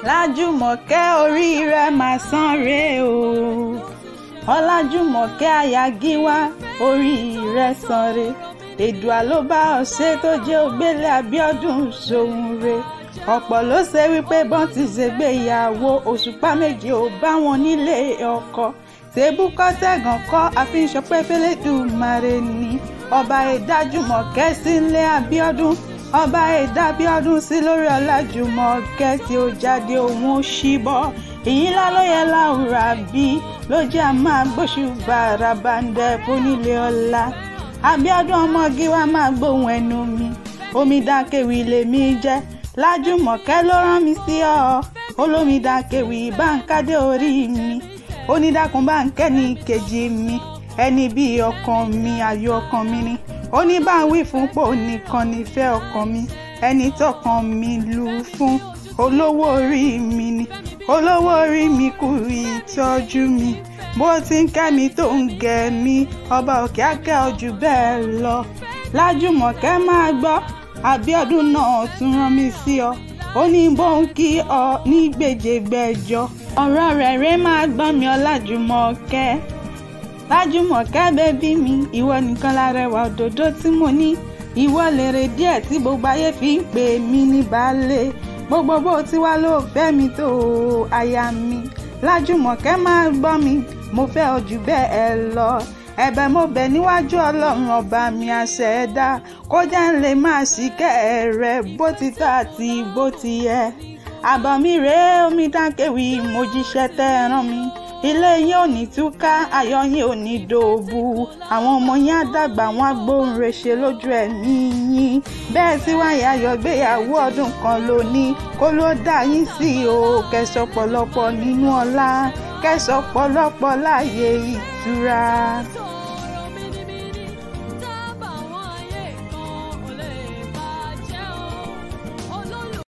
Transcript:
Lájùmọ̀kẹ́ orí rẹ̀ máa san re o. Ọlájùmọ̀kẹ́ Àyàgíwá orí rẹ̀ san re. Èdùà ló bá ọ ṣe tó jẹ́ ògbélé Abíọ́dún ṣohun re. Ọ̀pọ̀ ló ṣe wípé bọ́n ti ṣègbéyàwó òṣùpá méje ò bá wọn nílé ọkọ. Tèbúkọ́ tẹ̀gàn kọ́ àfihàn f'Ẹlẹ́dùmarè ni. Ọba Ẹ̀dájùmọ̀kẹ́ sí ilé Abíọ́dún. Ọba Ẹ̀dábíọ́dún sí lórí Ọlájùmọ̀kẹ́ tí ó jáde òun ó ṣíbọ̀. Èyí ńlá ló yẹ láwùrà bí ló jẹ́ a máa gbóṣùbà ràbàǹdẹ̀ fónílé ọlá. Abíọ́dún ọmọge wa máa gbóhùn ẹnu mi. Omidákéwì lèmi jẹ́. Lájùmọ̀kẹ́ ló rán mi sí ọ. Olómidákéwì Bánkádé orí mi. Onídàkùn Bánkẹ́ ní kejì mi. Ẹni bí ọkàn mi ayọ̀ ọkàn mi ni. Oníbàwí fún pò nìkan nífẹ̀ẹ́ ọkàn mi. Ẹni tọkàn mi lù fún olówó orí mi ni. Olówó orí mi kú ìtọ́jú mi. Bó ti ń kẹ́ mi tó ń gẹ̀ mí. Ọba òkè á kẹ́ ọ jù bẹ́ẹ̀ lọ. Lájùmọ̀kẹ́ máa gbọ́. Abíọ́dún náà tún rán mi sí ọ. Ó ní bóun kí ọ ní gbèjègbèjọ. Ọ̀rọ̀ rẹ̀ rẹ́ máa gbọ́ mi Ọlájùmọ̀kẹ́. Lájùmọ̀kẹ́ bébí mi, ìwọ nìkan lárẹwà òdòdó tí mo ní. Ìwọ lèrè díẹ̀ tí gbogbo ayé fi ń pè mí ní baálé. Gbogbo bó ti wá ló fẹ́ mi tó aya mi. Lájùmọ̀kẹ́ máa gbọ́ mi, mo fẹ́ ọ jù bẹ́ẹ̀ lọ. Ẹ̀bẹ̀ mo bẹ̀ níwájú Ọlọ́run ọba mi àṣẹ̀dá. Kó jẹ́ ń lè máa ṣìkẹ́ rẹ̀ bó ti tọ́ àti bó ti yẹ. Àbọ̀ mi rèé Omidákéwì mo jíṣẹ́ tẹ́ ẹ rán mi. Ilé yín ò ní túká, ayọ̀ yín ò ní dòbu. Àwọn ọmọ yín á dàgbà wọn á gbóhùn rẹ̀ ṣe lójú ẹ̀mí yín. Bẹ́ẹ̀ tí wáyé ayọ̀ gbéyàwó ọdún kan lónìí. Kó ló dá yín sí o, kẹ́sọ̀ pọ̀lọpọ̀ nínú ọlá. Kẹ́sọ̀ pọ̀lọpọ̀ láyé ìtura.